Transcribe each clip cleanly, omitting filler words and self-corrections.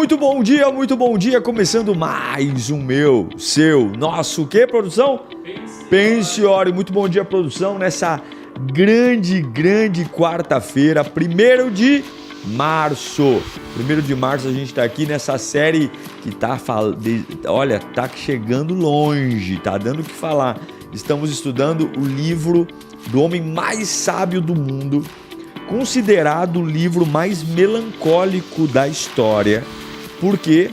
muito bom dia, começando mais um meu, seu, nosso, o que, produção? Pense e ore. Muito bom dia, produção, nessa grande quarta-feira, 1º de março. 1º de março a gente tá aqui nessa série que tá chegando longe, tá dando o que falar. Estamos estudando o livro do homem mais sábio do mundo, considerado o livro mais melancólico da história. Por quê?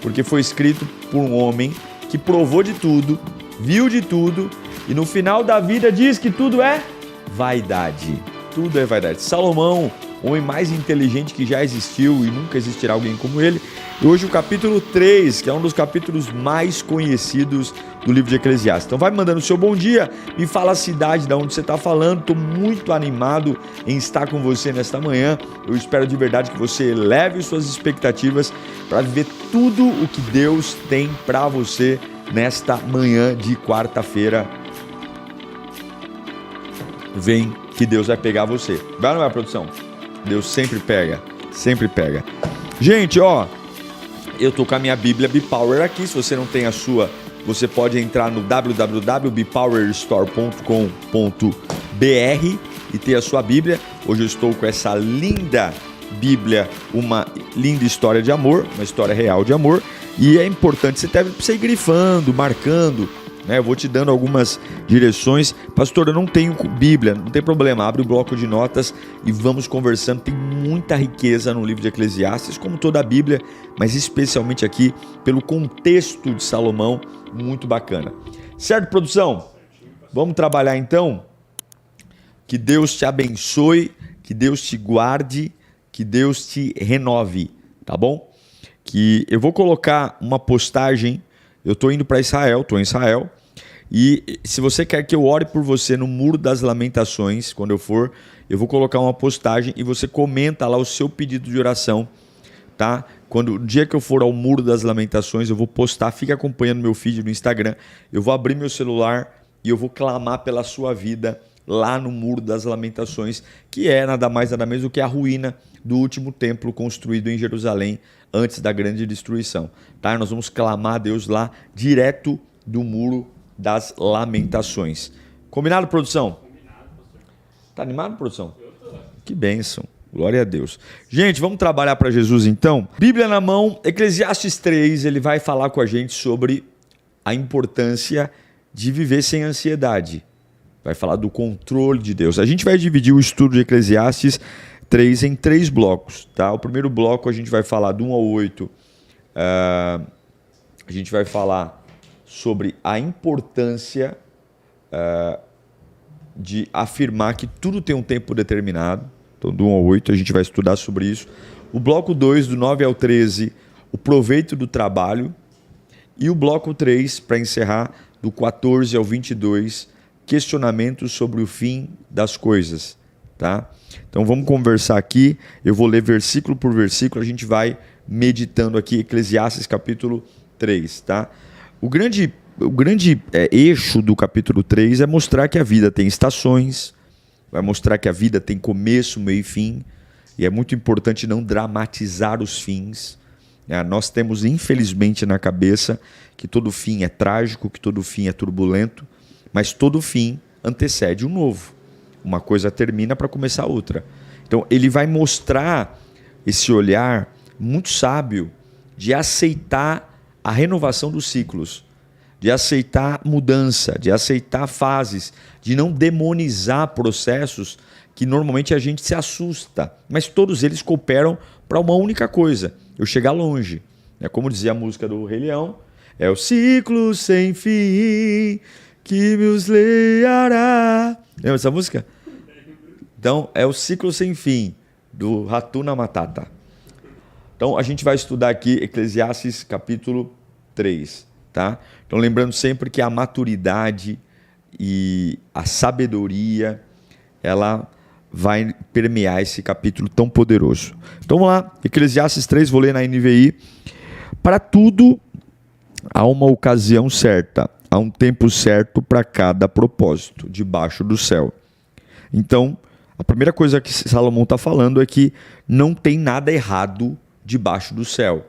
Porque foi escrito por um homem que provou de tudo, viu de tudo e no final da vida diz que tudo é vaidade. Tudo é vaidade. Salomão, o homem mais inteligente que já existiu e nunca existirá alguém como ele. E hoje o capítulo 3, que é um dos capítulos mais conhecidos do livro de Eclesiastes. Então vai me mandando o seu bom dia, me fala a cidade de onde você está falando. Estou muito animado em estar com você nesta manhã. Eu espero de verdade que você eleve suas expectativas para viver tudo o que Deus tem para você nesta manhã de quarta-feira. Vem que Deus vai pegar você. Vai ou não vai, produção? Deus sempre pega, sempre pega. Gente, ó, eu tô com a minha Bíblia BePower aqui. Se você não tem a sua, você pode entrar no www.bepowerstore.com.br e ter a sua Bíblia. Hoje eu estou com essa linda Bíblia, uma linda história de amor, uma história real de amor. E é importante, você ir grifando, marcando, né? Eu vou te dando algumas direções. Pastor, eu não tenho Bíblia, não tem problema, abre o bloco de notas e vamos conversando. Tem muita riqueza no livro de Eclesiastes, como toda a Bíblia, mas especialmente aqui pelo contexto de Salomão, muito bacana. Certo, produção? Vamos trabalhar então? Que Deus te abençoe, que Deus te guarde, que Deus te renove, tá bom? Que eu vou colocar uma postagem. Eu estou indo para Israel, estou em Israel, e se você quer que eu ore por você no Muro das Lamentações, quando eu for, eu vou colocar uma postagem e você comenta lá o seu pedido de oração, tá? O dia que eu for ao Muro das Lamentações, eu vou postar, fica acompanhando meu feed no Instagram, eu vou abrir meu celular e eu vou clamar pela sua vida lá no Muro das Lamentações, que é nada mais nada menos do que a ruína do último templo construído em Jerusalém antes da grande destruição, tá? Nós vamos clamar a Deus lá direto do Muro das Lamentações. Combinado, produção? Combinado, pastor. Tá animado, produção? Eu tô. Que bênção. Glória a Deus. Gente, vamos trabalhar para Jesus então? Bíblia na mão, Eclesiastes 3, ele vai falar com a gente sobre a importância de viver sem ansiedade. Vai falar do controle de Deus. A gente vai dividir o estudo de Eclesiastes 3 em 3 blocos, tá? O primeiro bloco a gente vai falar do 1 ao 8. A gente vai falar sobre a importância de afirmar que tudo tem um tempo determinado. Então, do 1 ao 8 a gente vai estudar sobre isso. O bloco 2, do 9 ao 13, o proveito do trabalho. E o bloco 3, para encerrar, do 14 ao 22, questionamentos sobre o fim das coisas, tá? Então vamos conversar aqui, eu vou ler versículo por versículo, a gente vai meditando aqui, Eclesiastes capítulo 3, tá? O grande eixo do capítulo 3 é mostrar que a vida tem estações, vai mostrar que a vida tem começo, meio e fim, e é muito importante não dramatizar os fins, né? Nós temos infelizmente na cabeça que todo fim é trágico, que todo fim é turbulento, mas todo fim antecede um novo. Uma coisa termina para começar outra. Então ele vai mostrar esse olhar muito sábio de aceitar a renovação dos ciclos, de aceitar mudança, de aceitar fases, de não demonizar processos que normalmente a gente se assusta, mas todos eles cooperam para uma única coisa, eu chegar longe. É como dizia a música do Rei Leão, é o ciclo sem fim que nos leará. Lembra essa música? Então, é o ciclo sem fim, do Hakuna Matata. Então, a gente vai estudar aqui Eclesiastes capítulo 3, tá? Então, lembrando sempre que a maturidade e a sabedoria, ela vai permear esse capítulo tão poderoso. Então, vamos lá, Eclesiastes 3, vou ler na NVI. Para tudo, há uma ocasião certa, há um tempo certo para cada propósito, debaixo do céu. Então, a primeira coisa que Salomão está falando é que não tem nada errado debaixo do céu.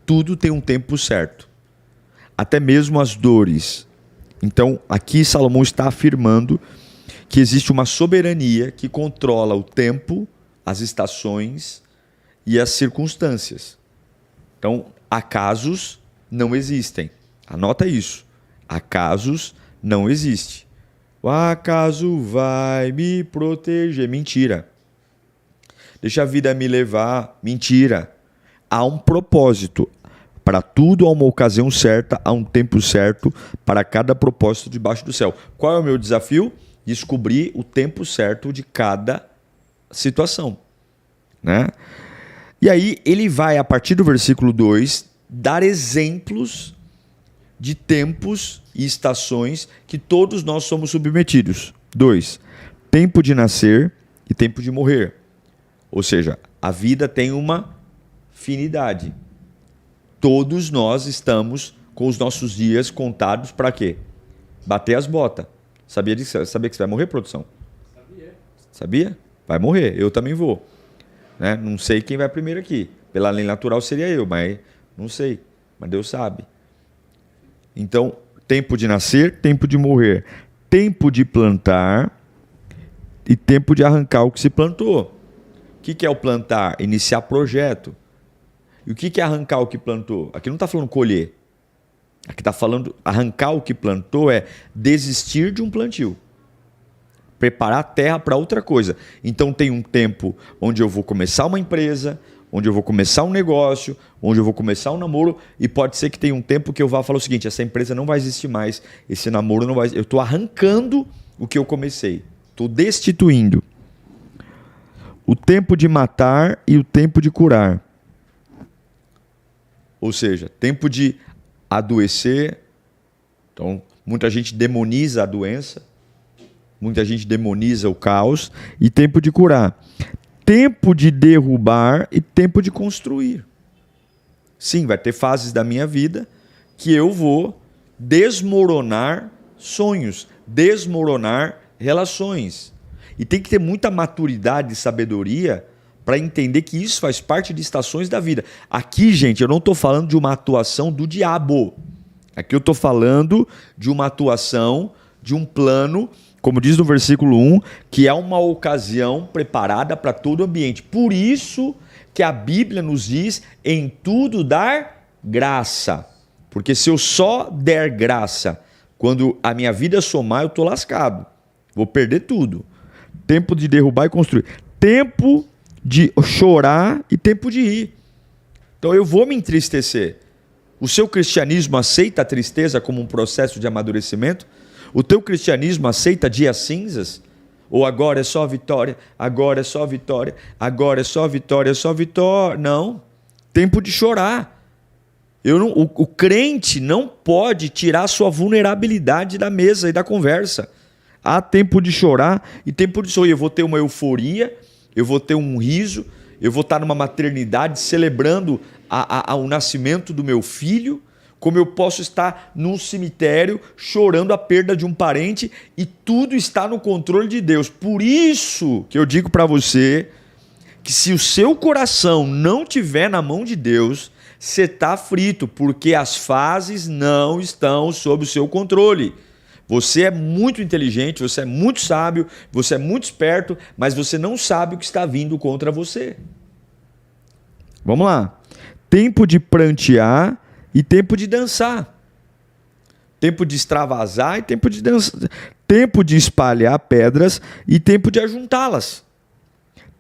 tudo tem um tempo certo. Até mesmo as dores. Então, aqui Salomão está afirmando que existe uma soberania que controla o tempo, as estações e as circunstâncias. Então, acasos não existem. Anota isso. Acasos não existem. O acaso vai me proteger. Mentira. Deixa a vida me levar. Mentira. Há um propósito. Para tudo há uma ocasião certa, há um tempo certo para cada propósito debaixo do céu. Qual é o meu desafio? Descobrir o tempo certo de cada situação. Né? E aí ele vai, a partir do versículo 2, dar exemplos de tempos e estações que todos nós somos submetidos. 2. Tempo de nascer e tempo de morrer. Ou seja, a vida tem uma finidade. Todos nós estamos com os nossos dias contados para quê? Bater as botas. Sabia que você vai morrer, produção? Sabia? Vai morrer. Eu também vou. Né? Não sei quem vai primeiro aqui. Pela lei natural seria eu, mas não sei. Mas Deus sabe. Então, tempo de nascer, tempo de morrer. Tempo de plantar e tempo de arrancar o que se plantou. O que é o plantar? Iniciar projeto. E o que é arrancar o que plantou? Aqui não está falando colher. Aqui está falando arrancar o que plantou é desistir de um plantio. Preparar a terra para outra coisa. Então tem um tempo onde eu vou começar uma empresa, onde eu vou começar um negócio, onde eu vou começar um namoro, e pode ser que tenha um tempo que eu vá falar o seguinte: essa empresa não vai existir mais, esse namoro não vai existir. Eu estou arrancando o que eu comecei. Estou destituindo. O tempo de matar e o tempo de curar. Ou seja, tempo de adoecer. Então, muita gente demoniza a doença. Muita gente demoniza o caos. E tempo de curar. Tempo de derrubar e tempo de construir. Sim, vai ter fases da minha vida que eu vou desmoronar sonhos, desmoronar relações. E tem que ter muita maturidade e sabedoria para entender que isso faz parte de estações da vida. Aqui, gente, eu não estou falando de uma atuação do diabo. Aqui eu estou falando de uma atuação, de um plano, como diz no versículo 1, que é uma ocasião preparada para todo ambiente. Por isso que a Bíblia nos diz em tudo dar graça. Porque se eu só der graça quando a minha vida somar, eu estou lascado. Vou perder tudo. Tempo de derrubar e construir. Tempo de chorar e tempo de rir. Então eu vou me entristecer. O seu cristianismo aceita a tristeza como um processo de amadurecimento? O teu cristianismo aceita dias cinzas? Ou agora é só vitória, agora é só vitória, agora é só vitória, é só vitória? Não. Tempo de chorar. O crente não pode tirar sua vulnerabilidade da mesa e da conversa. Há tempo de chorar e tempo de sorrir. Eu vou ter uma euforia, eu vou ter um riso, eu vou estar numa maternidade celebrando o nascimento do meu filho, como eu posso estar num cemitério chorando a perda de um parente, e tudo está no controle de Deus. Por isso que eu digo para você que se o seu coração não estiver na mão de Deus, você está frito, porque as fases não estão sob o seu controle. Você é muito inteligente, você é muito sábio, você é muito esperto, mas você não sabe o que está vindo contra você. Vamos lá. Tempo de prantear e tempo de dançar. Tempo de extravasar e tempo de dançar. Tempo de espalhar pedras e tempo de ajuntá-las.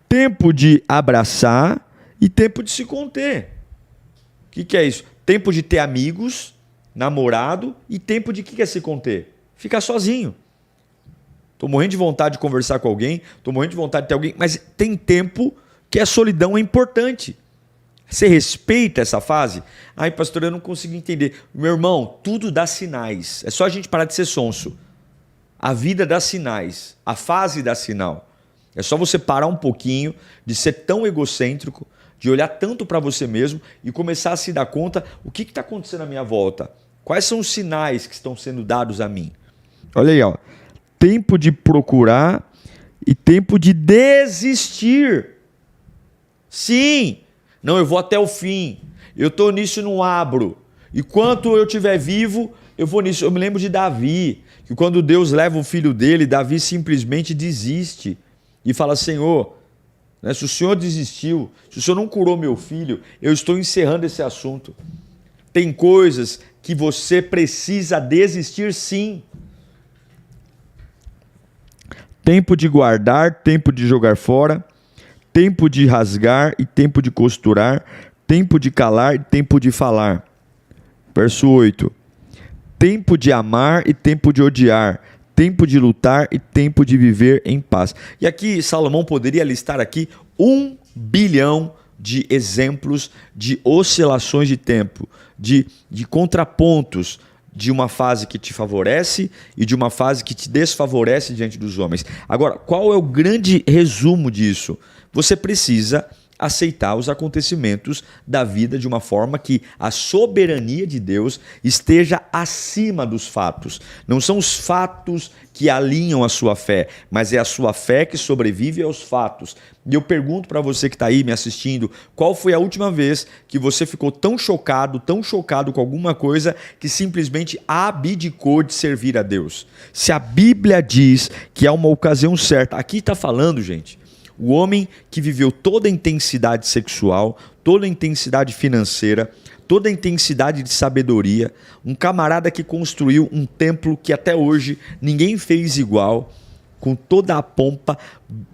Tempo de abraçar e tempo de se conter. O que é isso? Tempo de ter amigos, namorado, e tempo de que é se conter? Ficar sozinho. Estou morrendo de vontade de conversar com alguém, estou morrendo de vontade de ter alguém, mas tem tempo que a solidão é importante. Você respeita essa fase? Ai, pastor, eu não consigo entender. Meu irmão, tudo dá sinais. É só a gente parar de ser sonso. A vida dá sinais. A fase dá sinal. É só você parar um pouquinho de ser tão egocêntrico, de olhar tanto para você mesmo e começar a se dar conta o que está acontecendo à minha volta. Quais são os sinais que estão sendo dados a mim? Olha aí, ó. Tempo de procurar e tempo de desistir. Sim, não, eu vou até o fim. Eu estou nisso e não abro. Enquanto eu estiver vivo, eu vou nisso. Eu me lembro de Davi, que quando Deus leva o filho dele, Davi simplesmente desiste e fala: Senhor, né, se o Senhor desistiu, se o Senhor não curou meu filho, eu estou encerrando esse assunto. Tem coisas que você precisa desistir, sim. Tempo de guardar, tempo de jogar fora, tempo de rasgar e tempo de costurar, tempo de calar e tempo de falar. Verso 8. Tempo de amar e tempo de odiar, tempo de lutar e tempo de viver em paz. E aqui Salomão poderia listar aqui 1 bilhão de exemplos de oscilações de tempo, de contrapontos, de uma fase que te favorece e de uma fase que te desfavorece diante dos homens. Agora, qual é o grande resumo disso? Você precisa aceitar os acontecimentos da vida de uma forma que a soberania de Deus esteja acima dos fatos. Não são os fatos que alinham a sua fé, mas é a sua fé que sobrevive aos fatos. E eu pergunto para você que está aí me assistindo, qual foi a última vez que você ficou tão chocado com alguma coisa que simplesmente abdicou de servir a Deus? Se a Bíblia diz que há uma ocasião certa, aqui está falando, gente, o homem que viveu toda a intensidade sexual, toda a intensidade financeira, toda a intensidade de sabedoria, um camarada que construiu um templo que até hoje ninguém fez igual, com toda a pompa,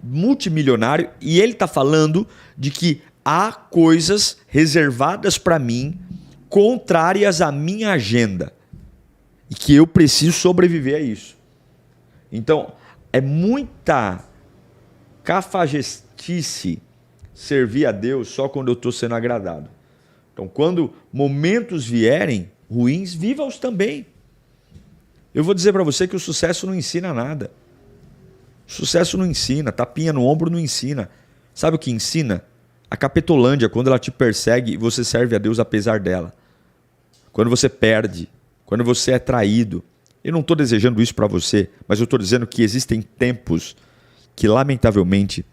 multimilionário, e ele está falando de que há coisas reservadas para mim, contrárias à minha agenda, e que eu preciso sobreviver a isso. Então, é muita cafajestice servir a Deus só quando eu estou sendo agradado. Então, quando momentos vierem ruins, viva-os também. Eu vou dizer para você que o sucesso não ensina nada. Sucesso não ensina, tapinha no ombro não ensina. Sabe o que ensina? A capetolândia, quando ela te persegue e você serve a Deus apesar dela. Quando você perde, quando você é traído. Eu não estou desejando isso para você, mas eu estou dizendo que existem tempos que lamentavelmente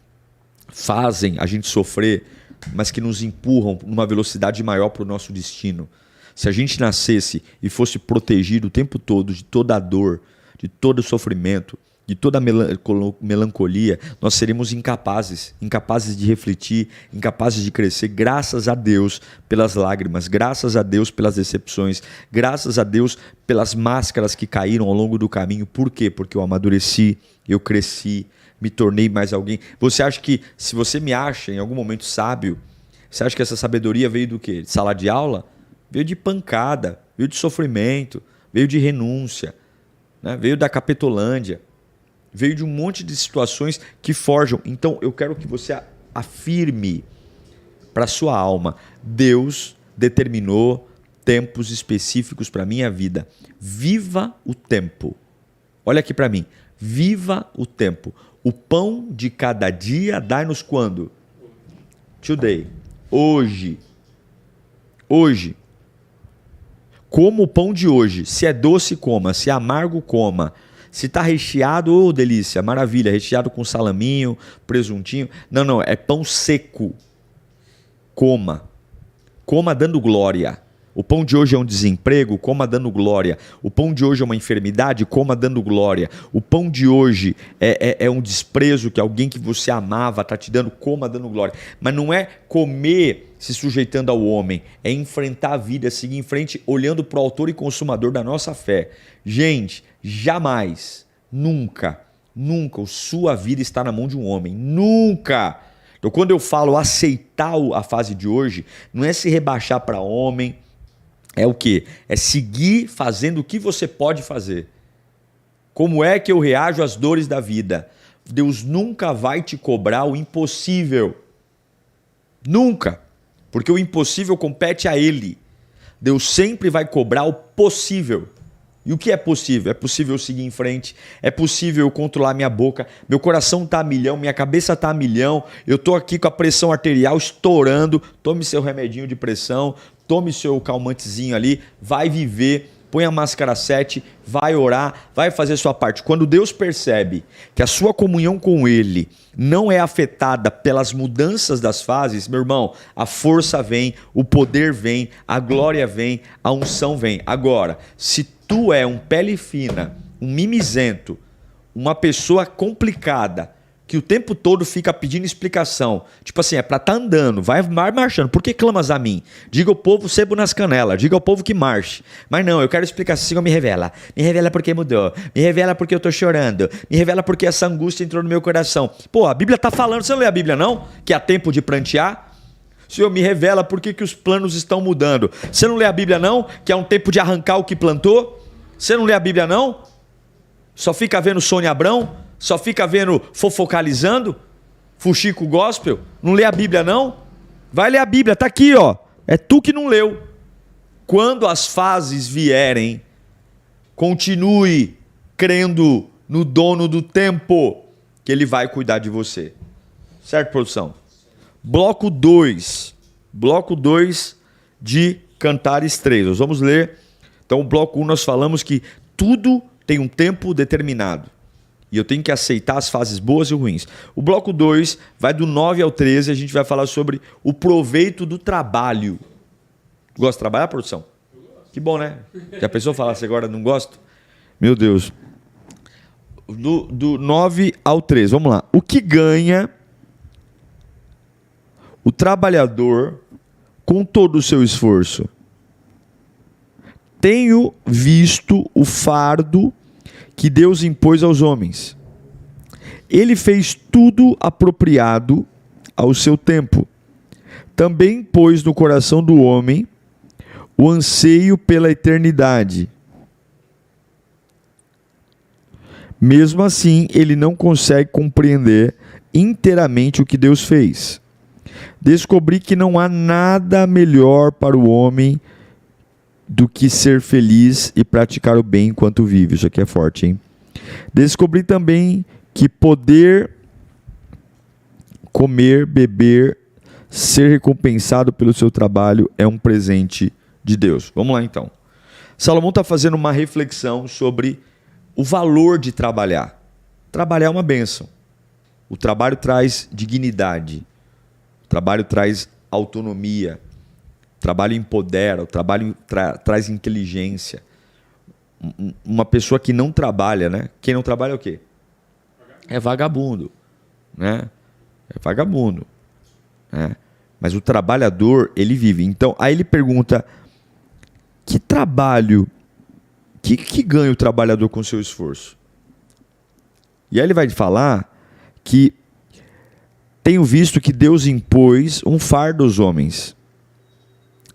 fazem a gente sofrer, mas que nos empurram numa velocidade maior para o nosso destino. Se a gente nascesse e fosse protegido o tempo todo de toda a dor, de todo o sofrimento, de toda a melancolia, nós seríamos incapazes de refletir, incapazes de crescer, graças a Deus pelas lágrimas, graças a Deus pelas decepções, graças a Deus pelas máscaras que caíram ao longo do caminho. Por quê? Porque eu amadureci, eu cresci, me tornei mais alguém. Você acha que, se você me acha em algum momento sábio, você acha que essa sabedoria veio do quê? De sala de aula? Veio de pancada, veio de sofrimento, veio de renúncia, né? Veio da capetolândia, veio de um monte de situações que forjam. Então eu quero que você afirme para a sua alma: Deus determinou tempos específicos para a minha vida. Viva o tempo. Olha aqui para mim. Viva o tempo. O pão de cada dia dai-nos quando? Today. Hoje. Hoje. Como o pão de hoje. Se é doce, coma. Se é amargo, coma. Se está recheado, oh, delícia, maravilha. Recheado com salaminho, presuntinho. Não, é pão seco. Coma. Coma dando glória. O pão de hoje é um desemprego, coma dando glória. O pão de hoje é uma enfermidade, coma dando glória. O pão de hoje é um desprezo que alguém que você amava está te dando, coma dando glória. Mas não é comer se sujeitando ao homem, é enfrentar a vida, seguir em frente, olhando para o autor e consumador da nossa fé. Gente, jamais, nunca, a sua vida está na mão de um homem. Nunca! Então, quando eu falo aceitar a fase de hoje, não é se rebaixar para homem. É o quê? É seguir fazendo o que você pode fazer. Como é que eu reajo às dores da vida? Deus nunca vai te cobrar o impossível. Nunca. Porque o impossível compete a Ele. Deus sempre vai cobrar o possível. E o que é possível? É possível eu seguir em frente, é possível eu controlar minha boca, meu coração está a milhão, minha cabeça está a milhão, eu estou aqui com a pressão arterial estourando, tome seu remedinho de pressão, tome seu calmantezinho ali, vai viver põe a máscara 7, vai orar, vai fazer sua parte. Quando Deus percebe que a sua comunhão com Ele não é afetada pelas mudanças das fases, meu irmão, a força vem, o poder vem, a glória vem, a unção vem. Agora, se tu é um pele fina, um mimizento, uma pessoa complicada, que o tempo todo fica pedindo explicação. Tipo assim, é pra tá andando, vai marchando. Por que clamas a mim? Diga ao povo sebo nas canelas, diga ao povo que marche. Mas não, eu quero explicação, Senhor, me revela. Me revela porque mudou, me revela porque eu tô chorando, me revela porque essa angústia entrou no meu coração. Pô, a Bíblia tá falando, você não lê a Bíblia não? Que há tempo de prantear? Senhor, me revela por que os planos estão mudando. Você não lê a Bíblia não? Que há um tempo de arrancar o que plantou? Você não lê a Bíblia não? Só fica vendo Sônia Abrão? Só fica vendo fofocalizando? Fuxico gospel? Não lê a Bíblia não? Vai ler a Bíblia, tá aqui ó. É tu que não leu. Quando as fases vierem, continue crendo no dono do tempo, que ele vai cuidar de você. Certo, produção? Bloco 2. Bloco 2 de Cantares 3. Nós vamos ler. Então, o bloco 1 nós falamos que tudo tem um tempo determinado. E eu tenho que aceitar as fases boas e ruins. O bloco 2 vai do 9 ao 13. A gente vai falar sobre o proveito do trabalho. Gosta de trabalhar, produção? Que bom, né? Já pensou falasse agora não gosto? Meu Deus. Do 9 ao 13. Vamos lá. O que ganha o trabalhador com todo o seu esforço? Tenho visto o fardo que Deus impôs aos homens. Ele fez tudo apropriado ao seu tempo. Também pôs no coração do homem o anseio pela eternidade. Mesmo assim, ele não consegue compreender inteiramente o que Deus fez. Descobri que não há nada melhor para o homem do que ser feliz e praticar o bem enquanto vive. Isso aqui é forte, hein? Descobri também que poder comer, beber, ser recompensado pelo seu trabalho é um presente de Deus. Vamos lá então. Salomão está fazendo uma reflexão sobre o valor de trabalhar. Trabalhar é uma bênção. O trabalho traz dignidade. O trabalho traz autonomia. O trabalho empodera, o trabalho traz inteligência. Uma pessoa que não trabalha, né? Quem não trabalha é o quê? É vagabundo, né? É vagabundo, né? Mas o trabalhador, ele vive. Então, aí ele pergunta, que trabalho, que ganha o trabalhador com o seu esforço? E aí ele vai falar que tenho visto que Deus impôs um fardo aos homens.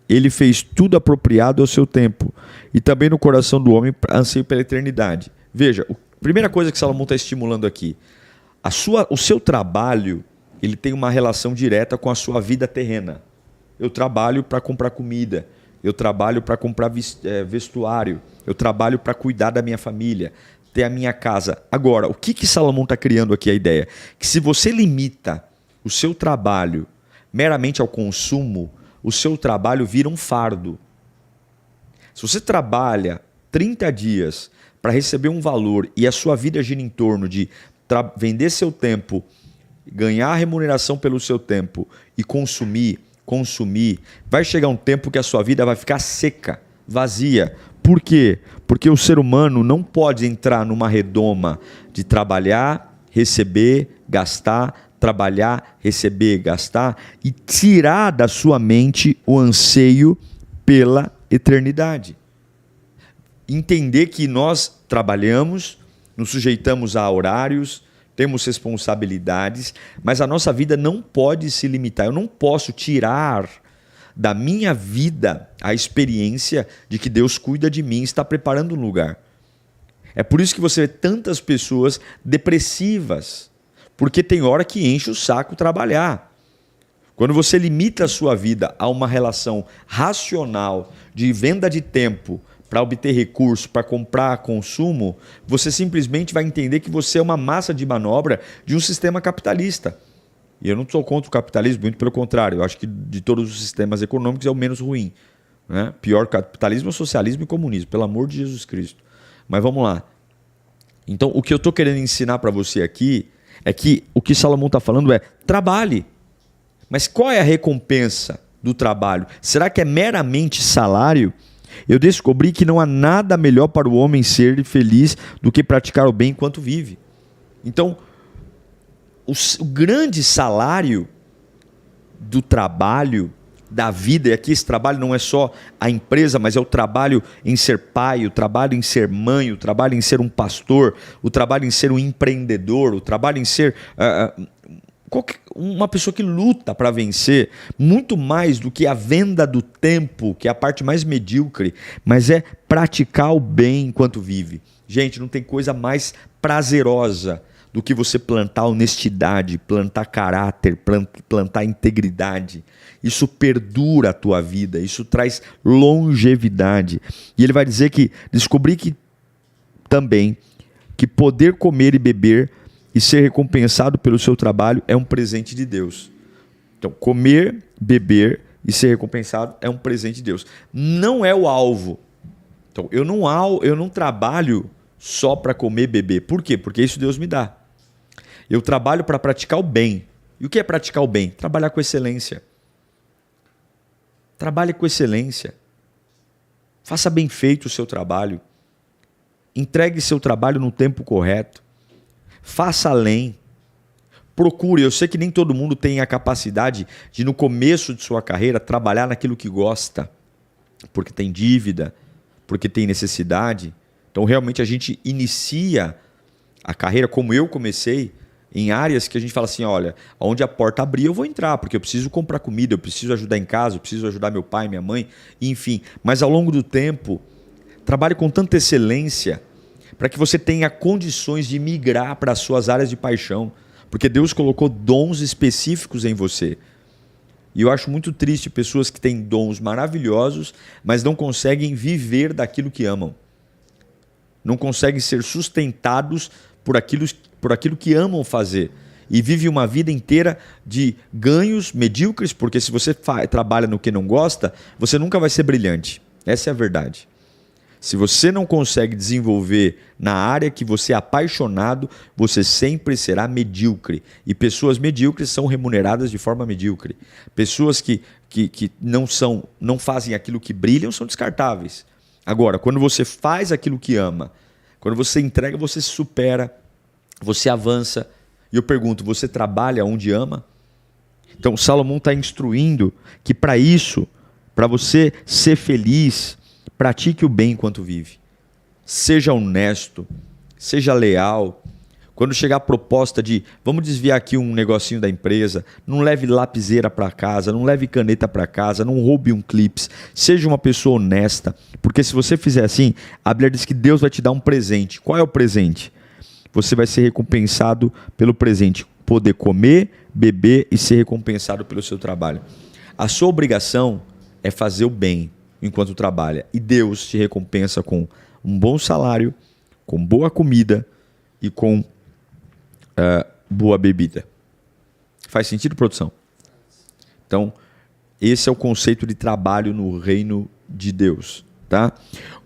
Ele fez tudo apropriado ao seu tempo. E também no coração do homem anseio pela eternidade. Veja, a primeira coisa que Salomão está estimulando aqui. O seu trabalho, ele tem uma relação direta com a sua vida terrena. Eu trabalho para comprar comida. Eu trabalho para comprar vestuário. Eu trabalho para cuidar da minha família. Ter a minha casa. Agora, o que Salomão está criando aqui a ideia? Que se você limita o seu trabalho meramente ao consumo, o seu trabalho vira um fardo. Se você trabalha 30 dias para receber um valor e a sua vida gira em torno de vender seu tempo, ganhar remuneração pelo seu tempo e consumir, vai chegar um tempo que a sua vida vai ficar seca, vazia. Por quê? Porque o ser humano não pode entrar numa redoma de trabalhar, receber, gastar, trabalhar, receber, gastar e tirar da sua mente o anseio pela eternidade. Entender que nós trabalhamos, nos sujeitamos a horários, temos responsabilidades, mas a nossa vida não pode se limitar. Eu não posso tirar da minha vida a experiência de que Deus cuida de mim e está preparando um lugar. É por isso que você vê tantas pessoas depressivas, porque tem hora que enche o saco trabalhar. Quando você limita a sua vida a uma relação racional de venda de tempo para obter recurso, para comprar consumo, você simplesmente vai entender que você é uma massa de manobra de um sistema capitalista. E eu não sou contra o capitalismo, muito pelo contrário. Eu acho que de todos os sistemas econômicos é o menos ruim. né? Pior capitalismo, socialismo e comunismo, pelo amor de Jesus Cristo. Mas vamos lá. Então, o que eu estou querendo ensinar para você aqui é que o que Salomão está falando é trabalhe. Mas qual é a recompensa do trabalho? Será que é meramente salário? Eu descobri que não há nada melhor para o homem ser feliz do que praticar o bem enquanto vive. Então, o grande salário do trabalho, da vida, e aqui esse trabalho não é só a empresa, mas é o trabalho em ser pai, o trabalho em ser mãe, o trabalho em ser um pastor, o trabalho em ser um empreendedor, o trabalho em ser uma pessoa que luta para vencer, muito mais do que a venda do tempo, que é a parte mais medíocre, mas é praticar o bem enquanto vive. Gente, não tem coisa mais prazerosa do que você plantar honestidade, plantar caráter, plantar integridade. Isso perdura a tua vida, isso traz longevidade. E ele vai dizer que descobri que também que poder comer e beber e ser recompensado pelo seu trabalho é um presente de Deus. Então, comer, beber e ser recompensado é um presente de Deus. Não é o alvo. Então, eu não trabalho só para comer e beber. Por quê? Porque isso Deus me dá. Eu trabalho para praticar o bem. E o que é praticar o bem? Trabalhar com excelência. Trabalhe com excelência. Faça bem feito o seu trabalho. Entregue seu trabalho no tempo correto. Faça além. Procure. Eu sei que nem todo mundo tem a capacidade de, no começo de sua carreira, trabalhar naquilo que gosta. Porque tem dívida, porque tem necessidade. Então, realmente, a gente inicia a carreira como eu comecei, em áreas que a gente fala assim, olha, onde a porta abrir eu vou entrar, porque eu preciso comprar comida, eu preciso ajudar em casa, eu preciso ajudar meu pai, minha mãe, enfim. Mas ao longo do tempo, trabalhe com tanta excelência para que você tenha condições de migrar para as suas áreas de paixão, porque Deus colocou dons específicos em você. E eu acho muito triste pessoas que têm dons maravilhosos, mas não conseguem viver daquilo que amam. Não conseguem ser sustentados por aquilo que amam fazer. E vive uma vida inteira de ganhos medíocres, porque se você trabalha no que não gosta, você nunca vai ser brilhante. Essa é a verdade. Se você não consegue desenvolver na área que você é apaixonado, você sempre será medíocre. E pessoas medíocres são remuneradas de forma medíocre. Pessoas que não fazem aquilo que brilham são descartáveis. Agora, quando você faz aquilo que ama, quando você entrega, você se supera, você avança. E eu pergunto, você trabalha onde ama? Então, Salomão está instruindo que para isso, para você ser feliz, pratique o bem enquanto vive. Seja honesto, seja leal. Quando chegar a proposta de vamos desviar aqui um negocinho da empresa, não leve lapiseira para casa, não leve caneta para casa, não roube um clips. Seja uma pessoa honesta, porque se você fizer assim, a Bíblia diz que Deus vai te dar um presente. Qual é o presente? Você vai ser recompensado pelo presente. Poder comer, beber e ser recompensado pelo seu trabalho. A sua obrigação é fazer o bem enquanto trabalha. E Deus te recompensa com um bom salário, com boa comida e com boa bebida. Faz sentido, produção? Então, esse é o conceito de trabalho no reino de Deus. Tá?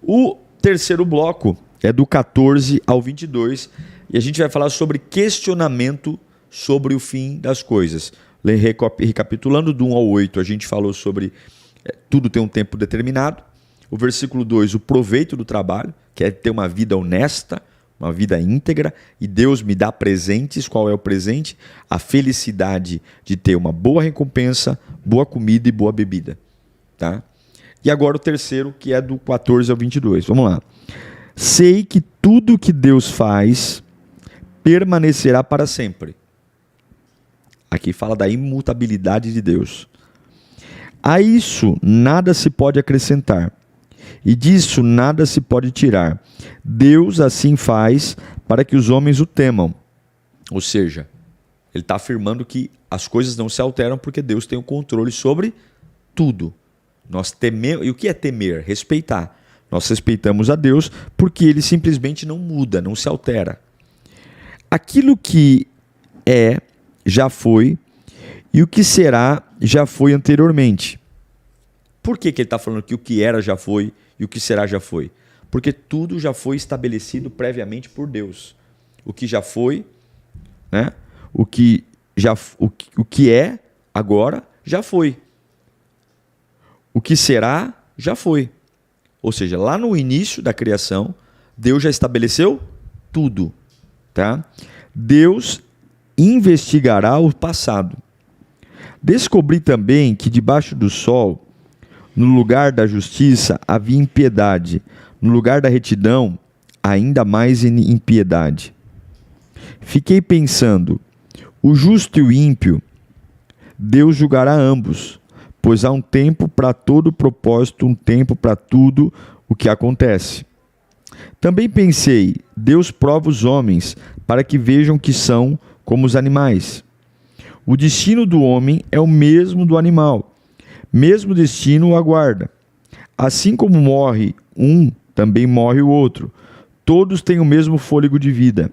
O terceiro bloco é do 14 ao 22 e a gente vai falar sobre questionamento sobre o fim das coisas. Recapitulando, do 1 ao 8, a gente falou sobre tudo tem um tempo determinado. O versículo 2, o proveito do trabalho, que é ter uma vida honesta, uma vida íntegra, e Deus me dá presentes. Qual é o presente? A felicidade de ter uma boa recompensa, boa comida e boa bebida. Tá? E agora o terceiro, que é do 14 ao 22. Vamos lá. Sei que tudo que Deus faz permanecerá para sempre. Aqui fala da imutabilidade de Deus. A isso nada se pode acrescentar, e disso nada se pode tirar. Deus assim faz para que os homens o temam. Ou seja, ele está afirmando que as coisas não se alteram porque Deus tem o controle sobre tudo. Nós tememos. E o que é temer? Respeitar. Nós respeitamos a Deus porque ele simplesmente não muda, não se altera. Aquilo que é, já foi, e o que será, já foi anteriormente. por que ele está falando que o que era já foi e o que será já foi? Porque tudo já foi estabelecido previamente por Deus. O que já foi, né? O que é agora já foi. O que será já foi. Ou seja, lá no início da criação, Deus já estabeleceu tudo, tá? Deus investigará o passado. Descobri também que debaixo do sol, no lugar da justiça, havia impiedade. No lugar da retidão, ainda mais impiedade. Fiquei pensando, o justo e o ímpio, Deus julgará ambos, pois há um tempo para todo propósito, um tempo para tudo o que acontece. Também pensei, Deus prova os homens para que vejam que são como os animais. O destino do homem é o mesmo do animal, mesmo destino o aguarda. Assim como morre um, também morre o outro. Todos têm o mesmo fôlego de vida.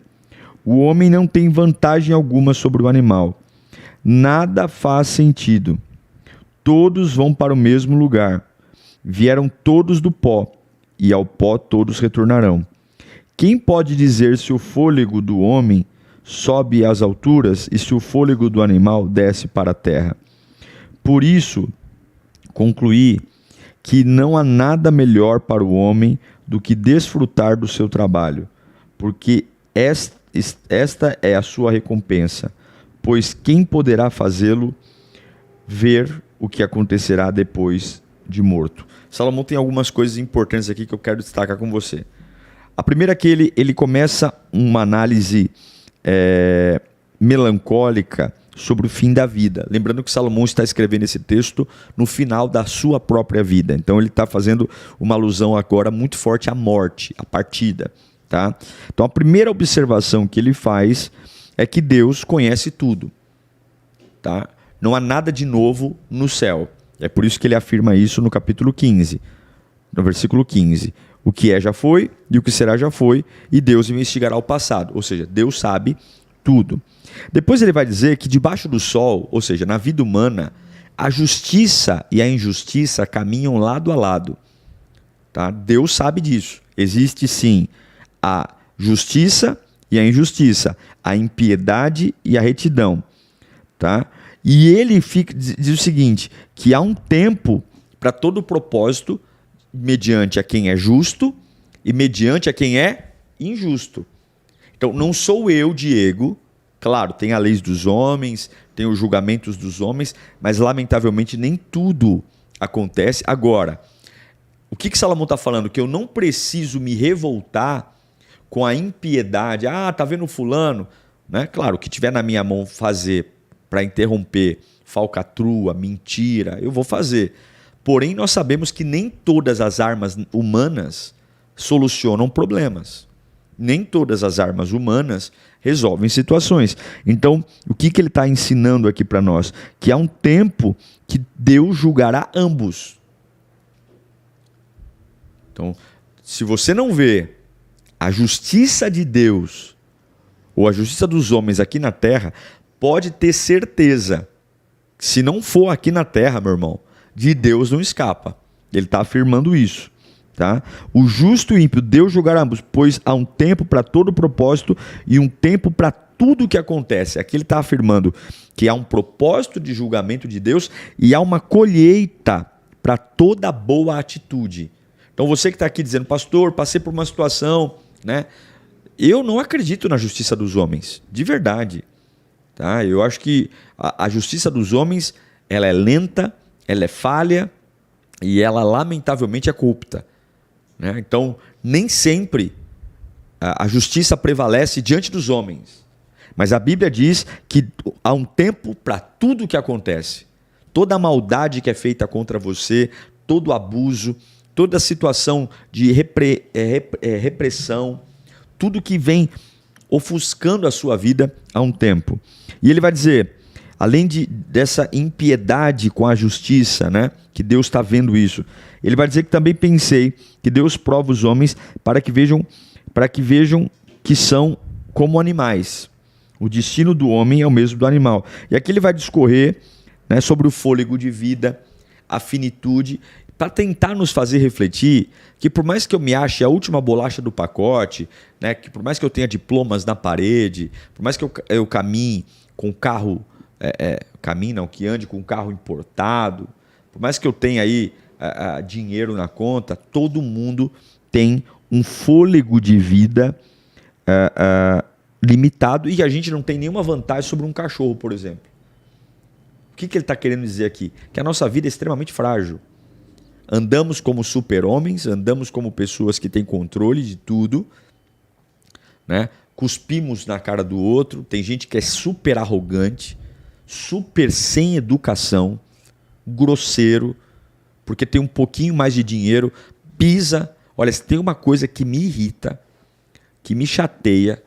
O homem não tem vantagem alguma sobre o animal. Nada faz sentido. Todos vão para o mesmo lugar. Vieram todos do pó, e ao pó todos retornarão. Quem pode dizer se o fôlego do homem sobe às alturas e se o fôlego do animal desce para a terra? Por isso, concluí que não há nada melhor para o homem do que desfrutar do seu trabalho, porque esta é a sua recompensa, pois quem poderá fazê-lo ver o que acontecerá depois de morto? Salomão tem algumas coisas importantes aqui que eu quero destacar com você. A primeira é que ele começa uma análise melancólica sobre o fim da vida. Lembrando que Salomão está escrevendo esse texto no final da sua própria vida. Então ele está fazendo uma alusão agora muito forte à morte, à partida. Tá? Então a primeira observação que ele faz é que Deus conhece tudo. Tá? Não há nada de novo no céu. É por isso que ele afirma isso no capítulo 15, no versículo 15. O que é já foi e o que será já foi, e Deus investigará o passado. Ou seja, Deus sabe tudo. Depois ele vai dizer que debaixo do sol, ou seja, na vida humana, a justiça e a injustiça caminham lado a lado. Tá? Deus sabe disso. Existe sim a justiça e a injustiça, a impiedade e a retidão. Tá? E ele diz o seguinte, que há um tempo para todo propósito, mediante a quem é justo e mediante a quem é injusto. Então, não sou eu, Diego. Claro, tem a lei dos homens, tem os julgamentos dos homens, mas lamentavelmente nem tudo acontece. Agora, o que Salomão está falando? Que eu não preciso me revoltar com a impiedade. Ah, tá vendo fulano? Né? Claro, o que tiver na minha mão fazer para interromper falcatrua, mentira, eu vou fazer. Porém, nós sabemos que nem todas as armas humanas solucionam problemas. Nem todas as armas humanas resolvem situações. Então, o que ele está ensinando aqui para nós? Que há um tempo que Deus julgará ambos. Então, se você não vê a justiça de Deus ou a justiça dos homens aqui na terra, pode ter certeza que se não for aqui na terra, meu irmão, de Deus não escapa. Ele está afirmando isso. Tá? O justo e o ímpio, Deus julgará ambos, pois há um tempo para todo propósito e um tempo para tudo o que acontece. Aqui ele está afirmando que há um propósito de julgamento de Deus e há uma colheita para toda boa atitude. Então você que está aqui dizendo, pastor, passei por uma situação, né? Eu não acredito na justiça dos homens, de verdade. Tá? Eu acho que a justiça dos homens ela é lenta, ela é falha e ela lamentavelmente é corrupta. Né? Então, nem sempre a justiça prevalece diante dos homens. Mas a Bíblia diz que há um tempo para tudo o que acontece. Toda a maldade que é feita contra você, todo abuso, toda situação de repressão, tudo que vem ofuscando a sua vida há um tempo. E ele vai dizer, além dessa impiedade com a justiça, né, que Deus está vendo isso, ele vai dizer que também pensei que Deus prova os homens para que vejam que são como animais. O destino do homem é o mesmo do animal. E aqui ele vai discorrer, né, sobre o fôlego de vida, a finitude. para tentar nos fazer refletir que por mais que eu me ache a última bolacha do pacote, né, que por mais que eu tenha diplomas na parede, por mais que eu caminhe com carro, que ande com carro importado, por mais que eu tenha aí dinheiro na conta, todo mundo tem um fôlego de vida limitado e a gente não tem nenhuma vantagem sobre um cachorro, por exemplo. O que ele está querendo dizer aqui? Que a nossa vida é extremamente frágil. Andamos como super-homens, andamos como pessoas que têm controle de tudo, né? Cuspimos na cara do outro, tem gente que é super arrogante, super sem educação, grosseiro, porque tem um pouquinho mais de dinheiro, pisa. Olha, se tem uma coisa que me irrita, que me chateia,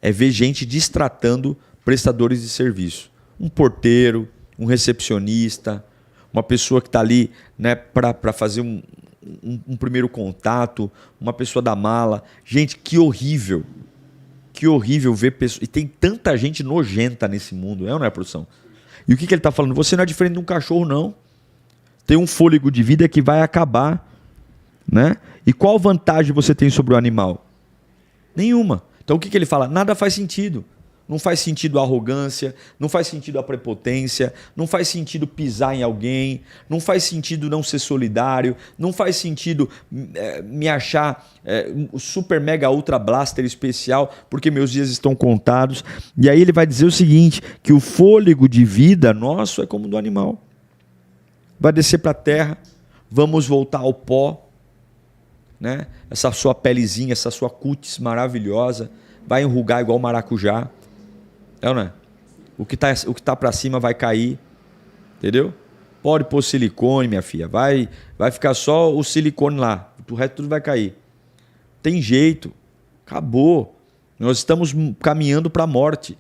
é ver gente destratando prestadores de serviço. Um porteiro, um recepcionista, uma pessoa que está ali, né, para fazer um primeiro contato, uma pessoa da mala. Gente, que horrível. Que horrível ver pessoas. E tem tanta gente nojenta nesse mundo, ou não é, produção? E o que ele está falando? Você não é diferente de um cachorro, não. Tem um fôlego de vida que vai acabar. Né? E qual vantagem você tem sobre o animal? Nenhuma. Então o que ele fala? Nada faz sentido. Não faz sentido a arrogância, não faz sentido a prepotência, não faz sentido pisar em alguém, não faz sentido não ser solidário, não faz sentido me achar super mega ultra blaster especial porque meus dias estão contados. E aí ele vai dizer o seguinte, que o fôlego de vida nosso é como do animal. Vai descer para a terra, vamos voltar ao pó, né? Essa sua pelezinha, essa sua cutis maravilhosa, vai enrugar igual maracujá. É ou não é? O que tá para cima vai cair, entendeu? Pode pôr silicone, minha filha, vai ficar só o silicone lá, o resto tudo vai cair. Tem jeito, acabou. Nós estamos caminhando para a morte.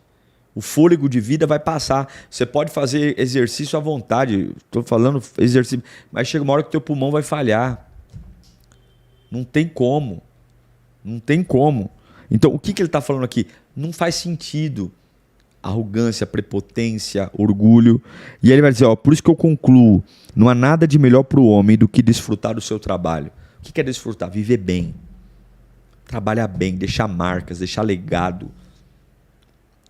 O fôlego de vida vai passar. Você pode fazer exercício à vontade, estou falando exercício, mas chega uma hora que teu pulmão vai falhar. Não tem como. Não tem como. Então, o que ele está falando aqui? Não faz sentido. Arrogância, prepotência, orgulho. E aí ele vai dizer, por isso que eu concluo, não há nada de melhor para o homem do que desfrutar do seu trabalho. O que é desfrutar? Viver bem. Trabalhar bem, deixar marcas, deixar legado.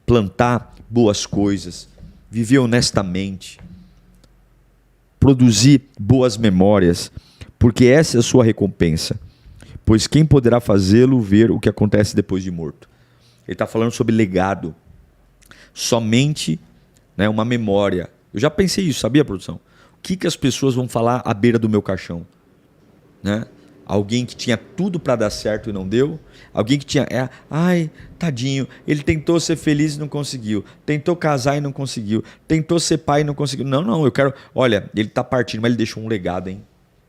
Plantar boas coisas. Viver honestamente. Produzir boas memórias. Porque essa é a sua recompensa. Pois quem poderá fazê-lo ver o que acontece depois de morto? Ele está falando sobre legado. Somente, né, uma memória. Eu já pensei isso, sabia, produção? O que as pessoas vão falar à beira do meu caixão? Né? Alguém que tinha tudo para dar certo e não deu? Alguém que tinha... ai, tadinho, ele tentou ser feliz e não conseguiu. Tentou casar e não conseguiu. Tentou ser pai e não conseguiu. Não, eu quero... Olha, ele está partindo, mas ele deixou um legado, hein?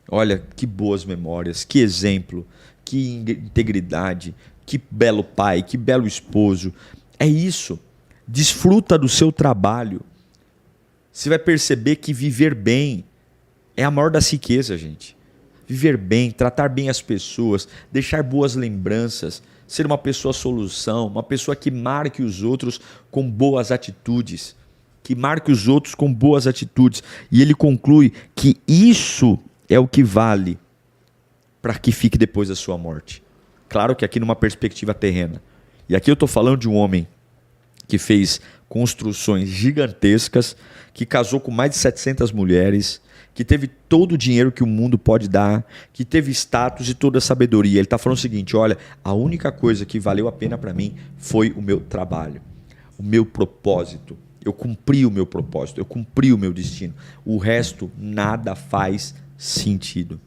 Olha, que boas memórias, que exemplo, que integridade, que belo pai, que belo esposo. É isso. Desfruta do seu trabalho. Você vai perceber que viver bem é a maior das riquezas, gente. Viver bem, tratar bem as pessoas, deixar boas lembranças, ser uma pessoa solução, uma pessoa que marque os outros com boas atitudes. Que marque os outros com boas atitudes. E ele conclui que isso é o que vale para que fique depois da sua morte. Claro que aqui numa perspectiva terrena. E aqui eu estou falando de um homem que fez construções gigantescas, que casou com mais de 700 mulheres, que teve todo o dinheiro que o mundo pode dar, que teve status e toda a sabedoria. Ele está falando o seguinte, olha, a única coisa que valeu a pena para mim foi o meu trabalho, o meu propósito. Eu cumpri o meu propósito, eu cumpri o meu destino. O resto, nada faz sentido.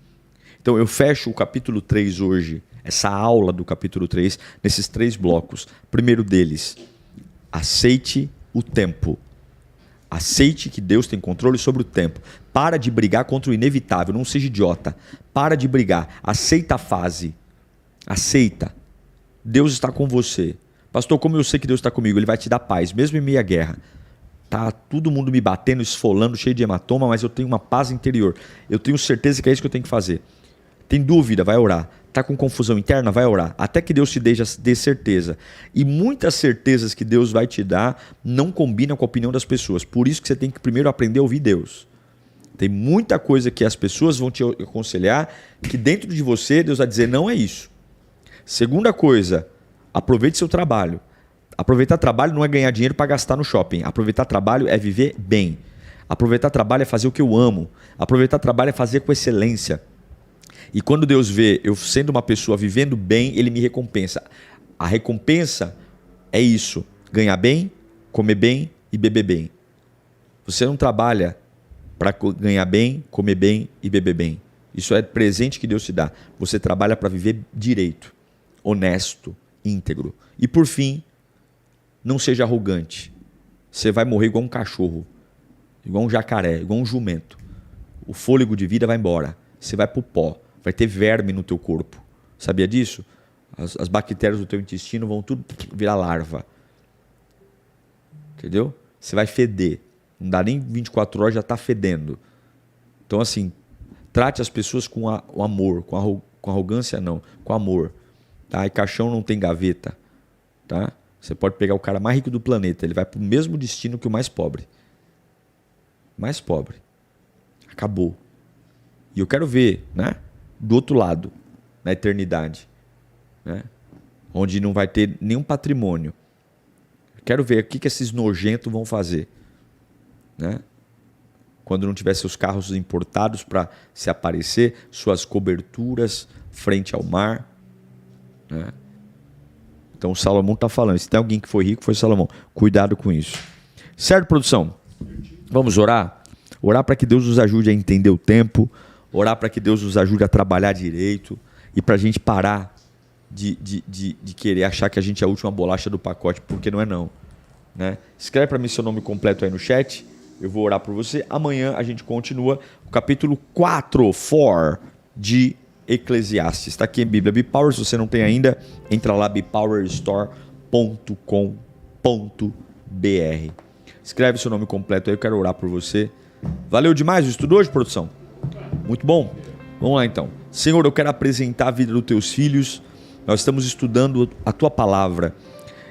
Então eu fecho o capítulo 3 hoje, essa aula do capítulo 3, nesses 3 blocos. Primeiro deles, aceite o tempo. Aceite que Deus tem controle sobre o tempo. Para de brigar contra o inevitável. Não seja idiota. Para de brigar. Aceita a fase. Aceita. Deus está com você. Pastor, como eu sei que Deus está comigo? Ele vai te dar paz, mesmo em meio à guerra. Tá todo mundo me batendo, esfolando, cheio de hematoma, mas eu tenho uma paz interior. Eu tenho certeza que é isso que eu tenho que fazer. Tem dúvida? Vai orar. Está com confusão interna? Vai orar. Até que Deus te dê certeza. E muitas certezas que Deus vai te dar não combinam com a opinião das pessoas. Por isso que você tem que primeiro aprender a ouvir Deus. Tem muita coisa que as pessoas vão te aconselhar que dentro de você Deus vai dizer não é isso. Segunda coisa, aproveite seu trabalho. Aproveitar trabalho não é ganhar dinheiro para gastar no shopping. Aproveitar trabalho é viver bem. Aproveitar trabalho é fazer o que eu amo. Aproveitar trabalho é fazer com excelência. E quando Deus vê eu sendo uma pessoa vivendo bem, Ele me recompensa. A recompensa é isso: ganhar bem, comer bem e beber bem. Você não trabalha para ganhar bem, comer bem e beber bem. Isso é presente que Deus te dá. Você trabalha para viver direito, honesto, íntegro. E por fim, não seja arrogante. Você vai morrer igual um cachorro, igual um jacaré, igual um jumento. O fôlego de vida vai embora. Você vai pro pó. Vai ter verme no teu corpo. Sabia disso? As bactérias do teu intestino vão tudo virar larva. Entendeu? Você vai feder. Não dá nem 24 horas, já está fedendo. Então, assim, trate as pessoas com o amor. Com arrogância, não. Com amor. Tá? E caixão não tem gaveta. Tá? Você pode pegar o cara mais rico do planeta. Ele vai para o mesmo destino que o mais pobre. Mais pobre. Acabou. E eu quero ver, né? Do outro lado, na eternidade. Né? Onde não vai ter nenhum patrimônio. Quero ver o que esses nojentos vão fazer. Né? Quando não tiver seus carros importados para se aparecer, suas coberturas frente ao mar. Né? Então o Salomão está falando, se tem alguém que foi rico, foi Salomão. Cuidado com isso. Certo, produção? Vamos orar? Orar para que Deus nos ajude a entender o tempo, orar para que Deus nos ajude a trabalhar direito e para a gente parar de querer achar que a gente é a última bolacha do pacote, porque não é não. Né? Escreve para mim seu nome completo aí no chat. Eu vou orar por você. Amanhã a gente continua o capítulo 4 de Eclesiastes. Está aqui em Bíblia BePower. Se você não tem ainda, entra lá bepowerstore.com.br. Escreve seu nome completo aí, eu quero orar por você. Valeu demais o estudo hoje, produção? Muito bom? Vamos lá então. Senhor, eu quero apresentar a vida dos teus filhos. Nós estamos estudando a tua palavra.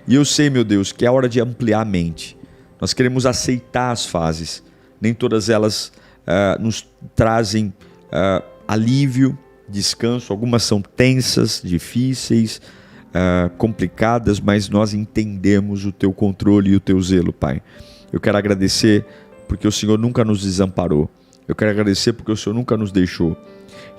E eu sei, meu Deus, que é hora de ampliar a mente. Nós queremos aceitar as fases. Nem todas elas nos trazem alívio, descanso. Algumas são tensas, difíceis, complicadas, mas nós entendemos o teu controle e o teu zelo, Pai. Eu quero agradecer porque o Senhor nunca nos desamparou. Eu quero agradecer porque o Senhor nunca nos deixou.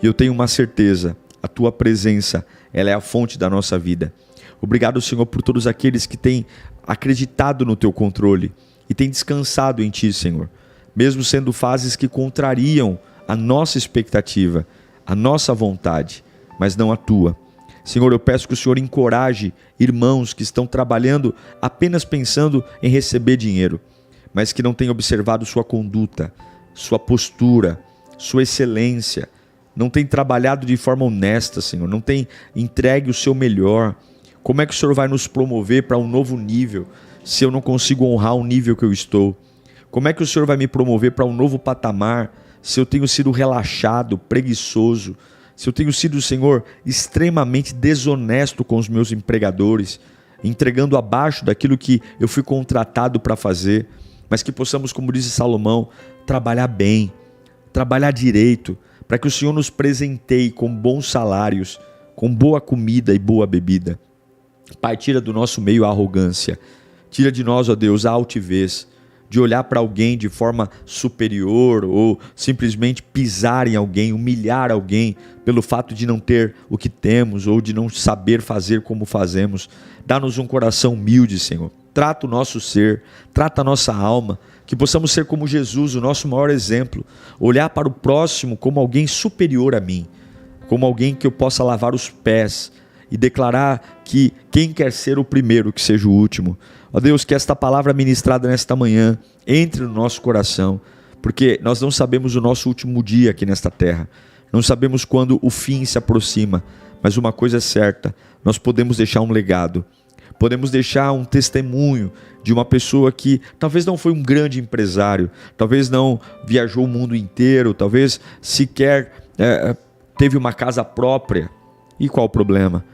E eu tenho uma certeza, a tua presença, ela é a fonte da nossa vida. Obrigado, Senhor, por todos aqueles que têm acreditado no teu controle e têm descansado em ti, Senhor. Mesmo sendo fases que contrariam a nossa expectativa, a nossa vontade, mas não a tua. Senhor, eu peço que o Senhor encoraje irmãos que estão trabalhando apenas pensando em receber dinheiro, mas que não têm observado sua conduta, sua postura, sua excelência, não têm trabalhado de forma honesta, Senhor, não têm entregue o seu melhor. Como é que o Senhor vai nos promover para um novo nível se eu não consigo honrar o nível que eu estou? Como é que o Senhor vai me promover para um novo patamar se eu tenho sido relaxado, preguiçoso, se eu tenho sido, Senhor, extremamente desonesto com os meus empregadores, entregando abaixo daquilo que eu fui contratado para fazer, mas que possamos, como disse Salomão, trabalhar bem, trabalhar direito, para que o Senhor nos presenteie com bons salários, com boa comida e boa bebida. Pai, tira do nosso meio a arrogância, tira de nós, ó Deus, a altivez, de olhar para alguém de forma superior ou simplesmente pisar em alguém, humilhar alguém pelo fato de não ter o que temos ou de não saber fazer como fazemos. Dá-nos um coração humilde, Senhor. Trata o nosso ser, trata a nossa alma, que possamos ser como Jesus, o nosso maior exemplo, olhar para o próximo como alguém superior a mim, como alguém que eu possa lavar os pés e declarar que quem quer ser o primeiro, que seja o último. Ó Deus, que esta palavra ministrada nesta manhã entre no nosso coração, porque nós não sabemos o nosso último dia aqui nesta terra, não sabemos quando o fim se aproxima, mas uma coisa é certa, nós podemos deixar um legado, podemos deixar um testemunho de uma pessoa que talvez não foi um grande empresário, talvez não viajou o mundo inteiro, talvez sequer teve uma casa própria. E qual o problema?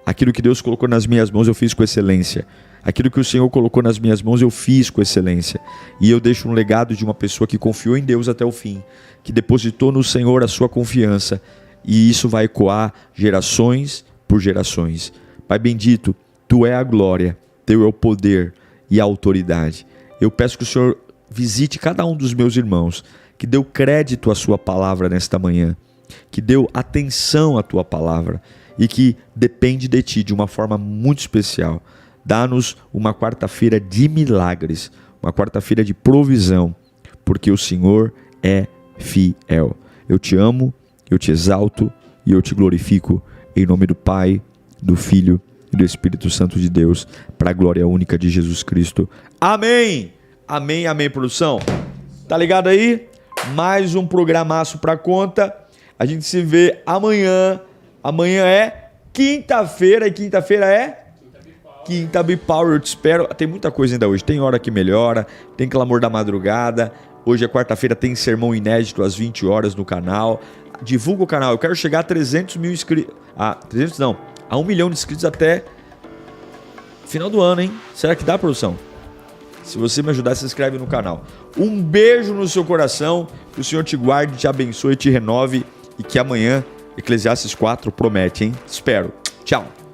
Aquilo que Deus colocou nas minhas mãos, eu fiz com excelência. Aquilo que o Senhor colocou nas minhas mãos, eu fiz com excelência. E eu deixo um legado de uma pessoa que confiou em Deus até o fim, que depositou no Senhor a sua confiança. E isso vai ecoar gerações por gerações. Pai bendito, Tu é a glória, Teu é o poder e a autoridade. Eu peço que o Senhor visite cada um dos meus irmãos, que deu crédito à Sua palavra nesta manhã, que deu atenção à Tua palavra e que depende de Ti de uma forma muito especial. Dá-nos uma quarta-feira de milagres, uma quarta-feira de provisão, porque o Senhor é fiel. Eu Te amo, eu Te exalto e eu Te glorifico em nome do Pai, do Filho e do Espírito Santo de Deus, para a glória única de Jesus Cristo. Amém! Amém, amém, produção. Tá ligado aí? Mais um programaço pra conta. A gente se vê amanhã. Amanhã é quinta-feira e quinta-feira é? Quinta Bipower. Eu te espero. Tem muita coisa ainda hoje. Tem hora que melhora, tem clamor da madrugada. Hoje é quarta-feira, tem sermão inédito às 20 horas no canal. Divulga o canal. Eu quero chegar a 300 mil inscritos. A 1 milhão de inscritos até final do ano, hein? Será que dá, produção? Se você me ajudar, se inscreve no canal. Um beijo no seu coração. Que o Senhor te guarde, te abençoe, te renove. E que amanhã, Eclesiastes 4 promete, hein? Espero. Tchau.